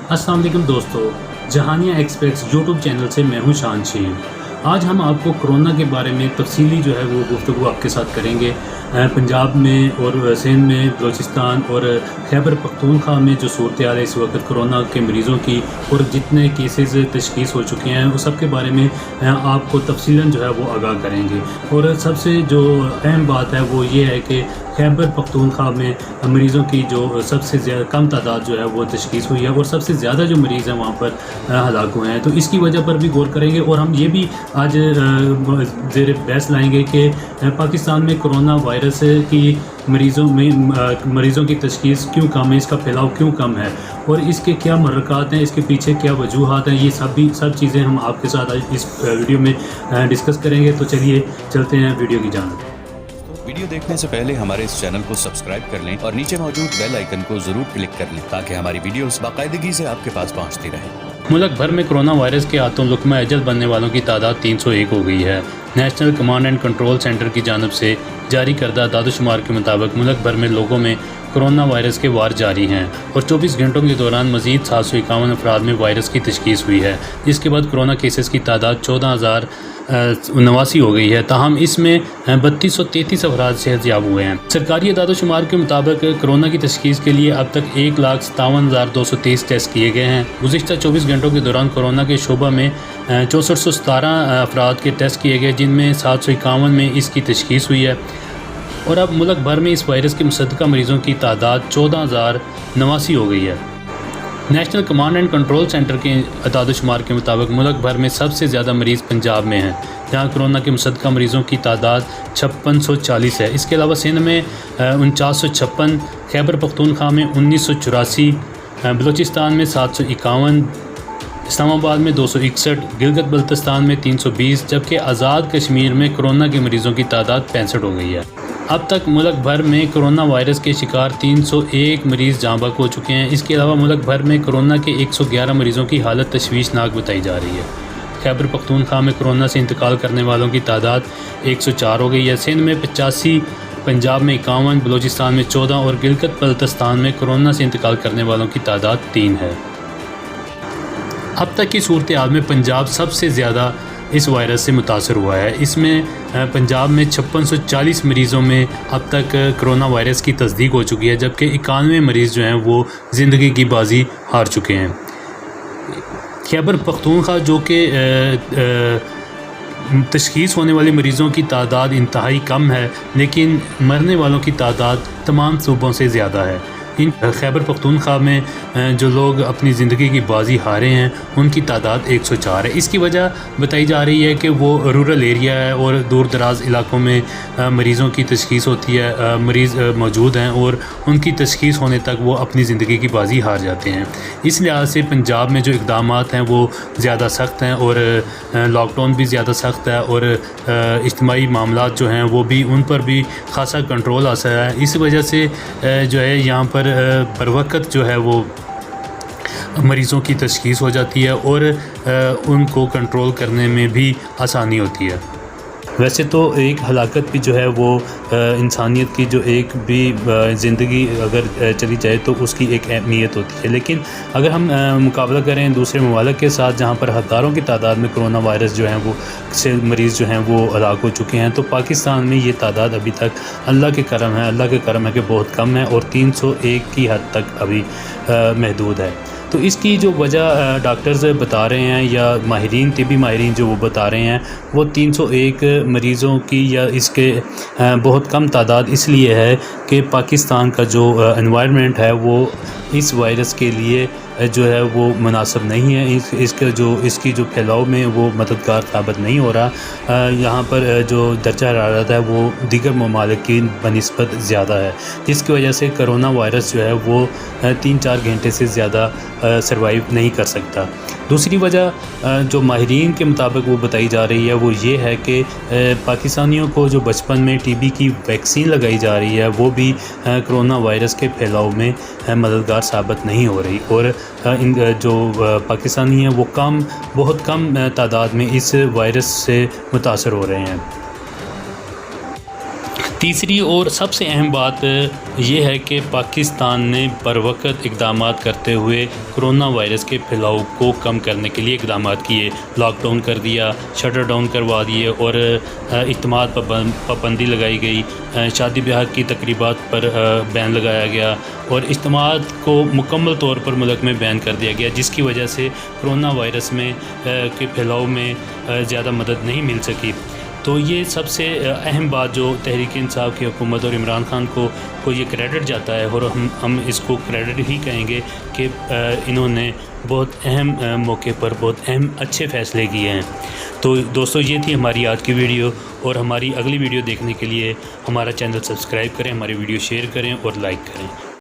अस्सलाम वालेकुम दोस्तों, जहानिया एक्सप्रेस यूट्यूब चैनल से मैं हूं शानशील। आज हम आपको कोरोना के बारे में तफसीली जो है वो गुफ्तगू आपके साथ करेंगे। पंजाब में और सिंध में, बलूचिस्तान और खैबर पख्तूनख्वा में जो सूरत हाल है इस वक्त कोरोना के मरीज़ों की और जितने केसेस तशखीस हो चुके हैं उस सब के बारे में आपको तफसीलन जो है वो आगाह करेंगे। और सबसे जो अहम बात है वो ये है कि खैबर पख्तूनख्वा में मरीज़ों की जो सबसे ज़्यादा कम तादाद जो है वो तशखीस हुई है और सबसे ज़्यादा जो मरीज़ हैं वहाँ पर हलाक हुए हैं, तो इसकी वजह पर भी गौर करेंगे। और हम ये भी आज ज़ेर बहस लाएंगे कि पाकिस्तान में कोरोना वायरस की मरीज़ों की तशखीस क्यों कम है, इसका फैलाव क्यों कम है और इसके क्या महरक़ात हैं, इसके पीछे क्या वजूहात हैं, ये सब चीज़ें हम आपके साथ आज इस वीडियो में डिस्कस करेंगे। तो चलिए चलते हैं वीडियो की जानिब। वीडियो देखने से पहले हमारे इस चैनल को सब्सक्राइब कर लें और नीचे मौजूद बेल आइकन को जरूर क्लिक कर लें ताकि हमारी वीडियोस बाकायदगी से आपके पास पहुंचती रहें। मुल्क भर में कोरोना वायरस के हाथों लुकमा अजल बनने वालों की तादाद 301 हो गई है। National command and control centre की जानिब से जारी करदा दादोशुमार के मुताबिक मुल्क भर में लोगों में कोरोना वायरस के वार जारी हैं और 24 घंटों के दौरान मजीद 751 अफराद में वायरस की तशखीस हुई है, जिसके बाद कोरोना केसेस की तादाद 14,089 हो गई है। ताहम इसमें 3233 अफराद सेहतयाब हुए हैं। सरकारी दादोशुमार के मुताबिक कोरोना की तशखीस के लिए अब तक 1,57,223 टेस्ट किए गए हैं। गुज़िश्ता 24 घंटों के दौरान कोरोना के शोबा में 6417 अफराद के टेस्ट किए गए, जिनमें 751 में इसकी तशखीस हुई है और अब मुल्क भर में इस वायरस के मुसद्दका मरीज़ों की तादाद 14,089 हो गई है। National command and control centre के दादोशुमार के मुताबिक मुल्क भर में सबसे ज़्यादा मरीज़ पंजाब में हैं, जहां कोरोना के मुसद्दका मरीज़ों की तादाद 5640 है। इसके अलावा सिंध में 4956, खैबर पख्तूनख्वा में 1984, बलूचिस्तान में 751, इस्लामाबाद में 261, गिलगित बल्तिस्तान में 320, जबकि आज़ाद कश्मीर में कोरोना के मरीज़ों की तादाद 65 हो गई है। अब तक मुल्क भर में कोरोना वायरस के शिकार 301 मरीज़ जाँ बहक हो चुके हैं। इसके अलावा मुल्क भर में कोरोना के 111 मरीज़ों की हालत तशवीशनाक बताई जा रही है। खैबर पख्तूनख्वा में कोरोना से इंतकाल करने वालों की तादाद 104 हो गई है। सिंध में 85, पंजाब में 51, बलूचिस्तान में 14 और गिलगित बल्तिस्तान में कोरोना से इंतकाल करने वालों की तादाद 3 है। अब तक की सूरत हाल में पंजाब सबसे ज़्यादा इस वायरस से मुतासर हुआ है। इसमें पंजाब में 5640 मरीज़ों में अब तक कोरोना वायरस की तस्दीक हो चुकी है, जबकि 91 मरीज़ जो हैं वो ज़िंदगी की बाजी हार चुके हैं। खैबर पख्तूनख्वा जो कि तशखीस होने वाले मरीज़ों की तादाद इंतहाई कम है, लेकिन मरने वालों की तादाद तमाम सूबों से ज़्यादा है। इन खैबर पख्तूनख्वा में जो लोग अपनी ज़िंदगी की बाजी हारे हैं उनकी तादाद 104 है। इसकी वजह बताई जा रही है कि वो रूरल एरिया है और दूर दराज इलाकों में मरीज़ों की तशखीस होती है, मरीज़ मौजूद हैं और उनकी तशखीस होने तक वो अपनी ज़िंदगी की बाजी हार जाते हैं। इस लिहाज से पंजाब में जो इक़दामात हैं वो ज़्यादा सख्त हैं और लॉकडाउन भी ज़्यादा सख्त है और इज्तिमाई मामलात जो हैं वो भी उन पर भी खासा कंट्रोल हासिल है। इस वजह से जो है यहाँ पर बर वक्त जो है वो मरीज़ों की तशखीस हो जाती है और उनको कंट्रोल करने में भी आसानी होती है। वैसे तो एक हलाकत भी जो है वो इंसानियत की जो एक भी ज़िंदगी अगर चली जाए तो उसकी एक अहमियत होती है, लेकिन अगर हम मुकाबला करें दूसरे ममालिक के साथ जहाँ पर हज़ारों की तादाद में कोरोना वायरस जो हैं वो से मरीज़ जो हैं वो हलाक हो चुके हैं, तो पाकिस्तान में ये तादाद अभी तक अल्लाह के करम है कि बहुत कम है और 301 की हद तक अभी महदूद है। तो इसकी जो वजह डॉक्टर्स बता रहे हैं या माहिरीन, तिबी माहिरीन जो वो बता रहे हैं, वो 301 मरीज़ों की या इसके बहुत कम तादाद इसलिए है कि पाकिस्तान का जो एनवायरनमेंट है वो इस वायरस के लिए जो है वो मुनासिब नहीं है। इसकी जो फैलाव में वो मददगार साबित नहीं हो रहा। यहाँ पर जो दर्जा हरारत है वो दीगर ममालिक की बनिस्बत ज़्यादा है, जिसकी वजह से कोरोना वायरस जो है वो 3-4 घंटे से ज़्यादा सर्वाइव नहीं कर सकता। दूसरी वजह जो माहिरीन के मुताबिक वो बताई जा रही है वो ये है कि पाकिस्तानियों को जो बचपन में टीबी की वैक्सीन लगाई जा रही है वो भी कोरोना वायरस के फैलाव में मददगार साबित नहीं हो रही और इन जो पाकिस्तानी हैं वो बहुत कम तादाद में इस वायरस से मुतासर हो रहे हैं। تیسری اور سب سے اہم بات یہ ہے کہ پاکستان نے بروقت اقدامات کرتے ہوئے کرونا وائرس کے پھیلاؤ کو کم کرنے کے لیے اقدامات کیے، لاک ڈاؤن کر دیا، شٹر ڈاؤن کروا دیے اور اجتماعات پر پابندی لگائی گئی، شادی بیاہ کی تقریبات پر بین لگایا گیا اور اجتماعات کو مکمل طور پر ملک میں بین کر دیا گیا، جس کی وجہ سے کرونا وائرس میں کے پھیلاؤ میں زیادہ مدد نہیں مل سکی۔ تو یہ سب سے اہم بات جو تحریک انصاف کی حکومت اور عمران خان کو یہ کریڈٹ جاتا ہے، اور ہم اس کو کریڈٹ ہی کہیں گے کہ انہوں نے بہت اہم موقع پر بہت اہم اچھے فیصلے کیے ہیں۔ تو دوستو، یہ تھی ہماری آج کی ویڈیو، اور ہماری اگلی ویڈیو دیکھنے کے لیے ہمارا چینل سبسکرائب کریں، ہماری ویڈیو شیئر کریں اور لائک کریں۔